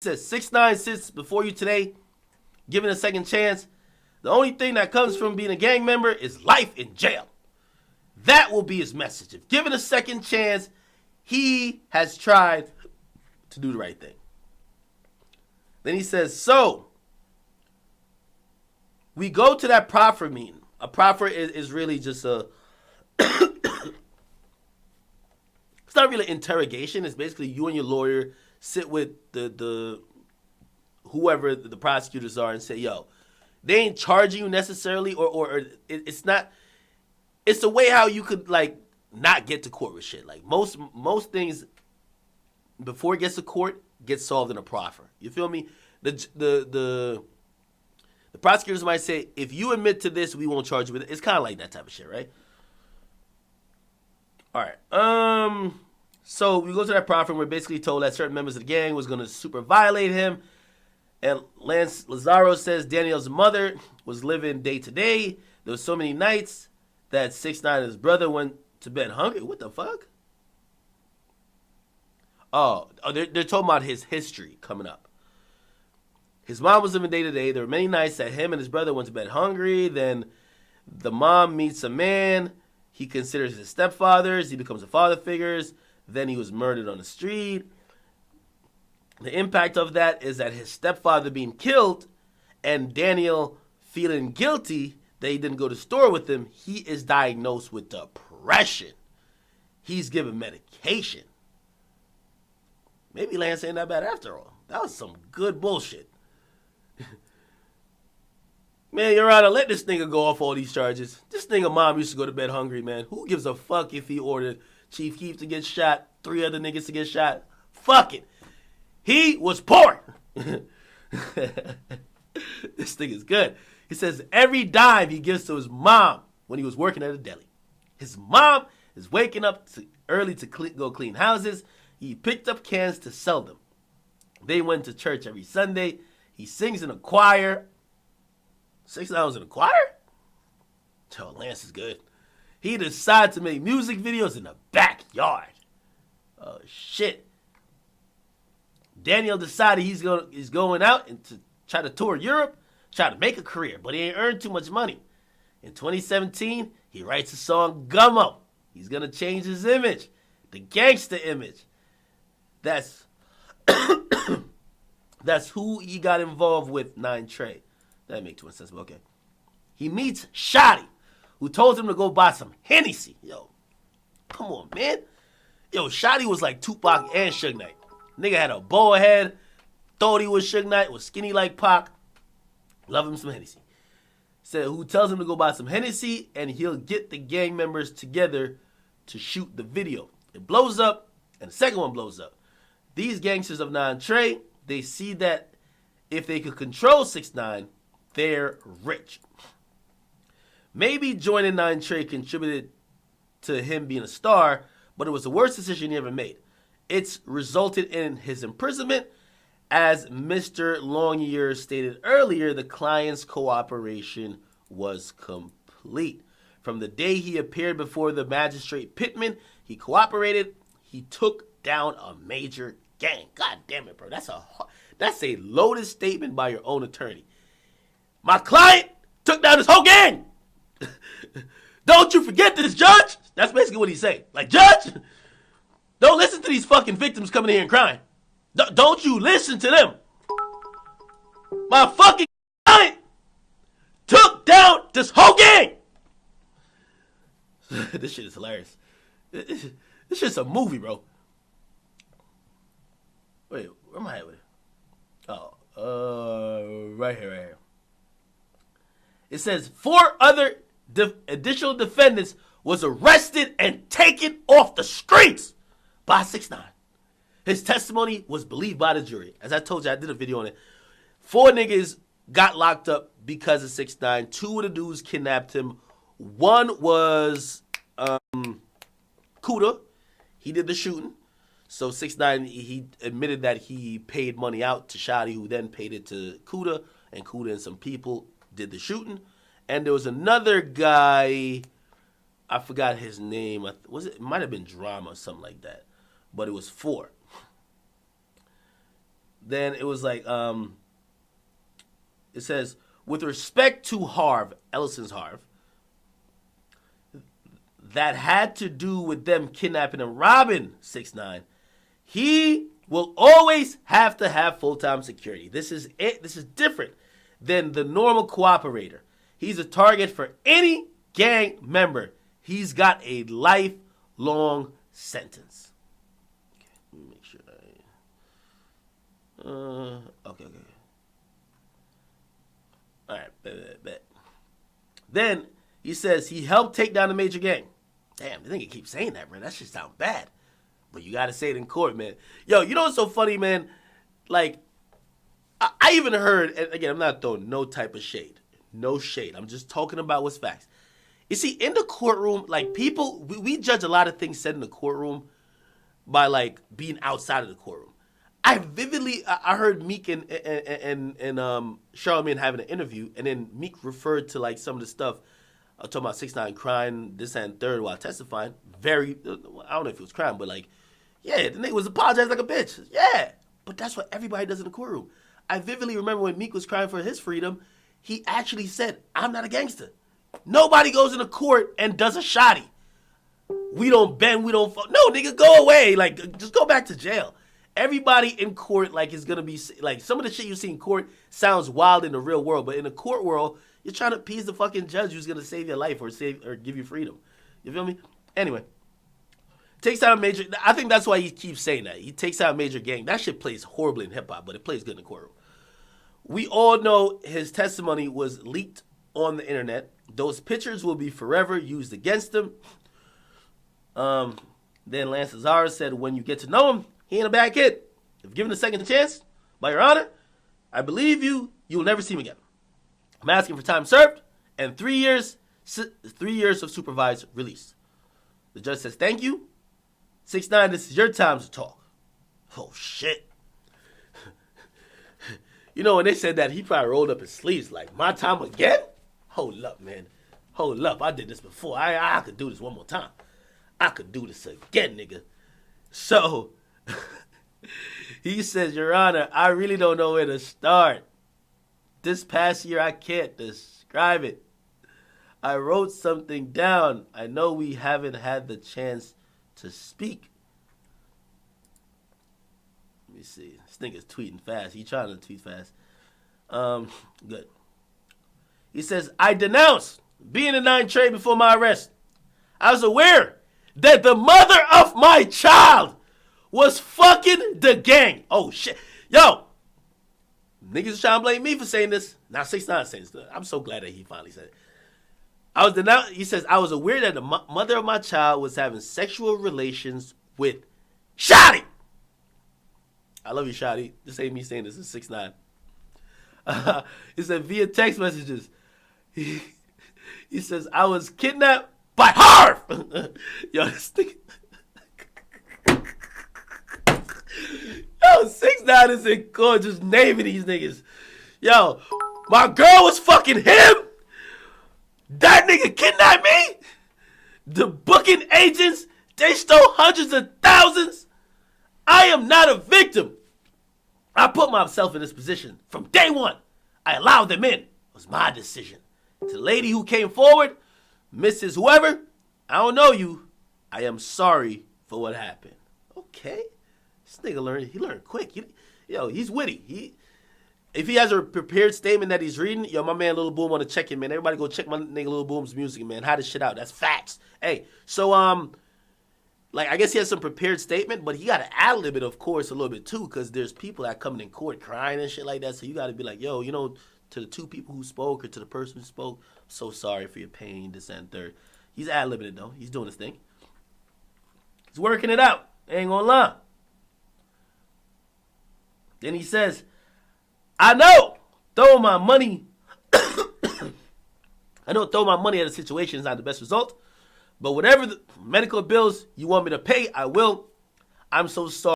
says 6ix9ine sits before you today, given a second chance. The only thing that comes from being a gang member is life in jail. That will be his message. If given a second chance, he has tried to do the right thing. Then he says, so we go to that proffer meeting. A proffer is really just a it's not really an interrogation. It's basically you and your lawyer sit with the whoever the prosecutors are and say, yo, they ain't charging you necessarily, or it's not. It's the way how you could like not get to court with shit. Like most things before it gets to court gets solved in a proffer. You feel me? The prosecutors might say, if you admit to this, we won't charge you with it. It's kind of like that type of shit, right? All right. So we go to that proffer and we're basically told that certain members of the gang was going to super violate him. And Lance Lazaro says Daniel's mother was living day to day. There was so many nights that 6ix9ine and his brother went to bed hungry. What the fuck? Oh, they're talking about his history coming up. His mom was living day to day. There were many nights that him and his brother went to bed hungry. Then the mom meets a man he considers his stepfathers. He becomes a father figure. Then he was murdered on the street. The impact of that is that his stepfather being killed and Daniel feeling guilty that he didn't go to the store with him, he is diagnosed with depression. He's given medication. Maybe Lance ain't that bad after all. That was some good bullshit. Man, Your Honor, let this nigga go off all these charges. This nigga mom used to go to bed hungry, man. Who gives a fuck if he ordered Chief Keef to get shot, 3 other niggas to get shot? Fuck it. He was poor. This nigga's good. He says every dime he gives to his mom when he was working at a deli. His mom is waking up early to go clean houses. He picked up cans to sell them. They went to church every Sunday. He sings in a choir. 6ix9ine was in a choir? Oh, Lance is good. He decided to make music videos in the backyard. Oh, shit. Daniel decided he's going out and to try to tour Europe, try to make a career, but he ain't earned too much money. In 2017, he writes a song, Gummo. He's going to change his image, the gangster image. That's who he got involved with, 9 Trey. That make too much sense, but okay. He meets Shotty, who told him to go buy some Hennessy. Yo, come on, man. Yo, Shotty was like Tupac and Suge Knight. Nigga had a bow head, thought he was Suge Knight, was skinny like Pac. Love him some Hennessy. Said who tells him to go buy some Hennessy and he'll get the gang members together to shoot the video. It blows up, and the second one blows up. These gangsters of 9 Trey, they see that if they could control 6ix9ine, they're rich. Maybe joining 9 Trey contributed to him being a star, but it was the worst decision he ever made. It's resulted in his imprisonment. As Mr. Longyear stated earlier, the client's cooperation was complete. From the day he appeared before the magistrate Pittman, he cooperated. He took down a major gang. God damn it, bro. That's a loaded statement by your own attorney. My client took down this whole gang. Don't you forget this, judge. That's basically what he's saying. Like, judge, don't listen to these fucking victims coming here and crying. Don't you listen to them. My fucking client took down this whole gang. This shit is hilarious. This shit's a movie, bro. Wait, where am I at with it? Oh, right here. It says 4 other additional defendants was arrested and taken off the streets by 6ix9ine. His testimony was believed by the jury. As I told you, I did a video on it. 4 niggas got locked up because of 6ix9ine. 2 of the dudes kidnapped him. 1 was Kuda. He did the shooting. So 6ix9ine, he admitted that he paid money out to Shotty, who then paid it to Kuda, and Kuda and some people did the shooting. And there was another guy, I forgot his name. It might have been Drama or something like that. But it was 4. Then it was like, it says, with respect to Harv, Ellison's Harv, that had to do with them kidnapping and robbing 6ix9ine, he will always have to have full-time security. This is it. This is different than the normal cooperator. He's a target for any gang member. He's got a lifelong sentence. Okay, let me make sure okay. All right, bet. Then he says he helped take down the major gang. Damn, I think he keeps saying that, bro. That shit sound bad. But you got to say it in court, man. Yo, you know what's so funny, man? Like, I even heard, and again, I'm not throwing no type of shade. No shade. I'm just talking about what's facts. You see, in the courtroom, like, people, we judge a lot of things said in the courtroom by, like, being outside of the courtroom. I heard Meek and Charlamagne having an interview, and then Meek referred to, like, some of the stuff, talking about 6ix9ine crying, this and third while testifying. I don't know if he was crying, but, like, yeah, the nigga was apologizing like a bitch. Yeah, but that's what everybody does in the courtroom. I vividly remember when Meek was crying for his freedom, he actually said, I'm not a gangster. Nobody goes into court and does a shotty. We don't bend, we don't fuck. No, nigga, go away. Like, just go back to jail. Everybody in court, like, is going to be, like, some of the shit you see in court sounds wild in the real world, but in the court world, you're trying to appease the fucking judge who's going to save your life or give you freedom. You feel me? Anyway, takes out a major, I think that's why he keeps saying that. He takes out a major gang. That shit plays horribly in hip-hop, but it plays good in the courtroom. We all know his testimony was leaked on the internet. Those pictures will be forever used against him. Then Lance Lazarus said, when you get to know him, he ain't a bad kid. If given a second chance, by your honor, I believe you will never see him again. I'm asking for time served and 3 years of supervised release. The judge says, thank you. 6ix9ine, this is your time to talk. Oh, shit. You know, when they said that, he probably rolled up his sleeves like, my time again? Hold up, man. Hold up. I did this before. I could do this one more time. I could do this again, nigga. So, he says, Your Honor, I really don't know where to start. This past year, I can't describe it. I wrote something down. I know we haven't had the chance to speak. Let me see. This nigga's tweeting fast. He trying to tweet fast. Good. He says, I denounce being a 9 Trey before my arrest. I was aware that the mother of my child was fucking the gang. Oh, shit. Yo, niggas trying to blame me for saying this. Now 6ix9ine saying this. I'm so glad that he finally said it. He says, I was aware that the mother of my child was having sexual relations with Shotty. I love you, Shotty. This ain't me saying this. It's 6ix9ine. He said, via text messages. He says, I was kidnapped by Harv. Yo, this nigga. Yo, 6ix9ine is in court just naming these niggas. Yo, my girl was fucking him. That nigga kidnapped me. The booking agents, they stole hundreds of thousands. I am not a victim. I put myself in this position from day one. I allowed them in. It was my decision. To the lady who came forward, Mrs. Whoever, I don't know you. I am sorry for what happened. Okay. This nigga learned quick. He's witty. If he has a prepared statement that he's reading, yo, my man Lil Boom want to check it, man. Everybody go check my nigga Lil Boom's music, man. How this shit out. That's facts. Hey, so, like, I guess he has some prepared statement, but he got to ad-lib it, of course, a little bit, too, because there's people that come in court crying and shit like that, so you got to be like, yo, you know, to the two people who spoke or to the person who spoke, I'm so sorry for your pain, this and third. He's ad-libbing it, though. He's doing his thing. He's working it out. Ain't gonna lie. Then he says, I know throwing my money at a situation is not the best result, but whatever the medical bills you want me to pay, I will. I'm so sorry.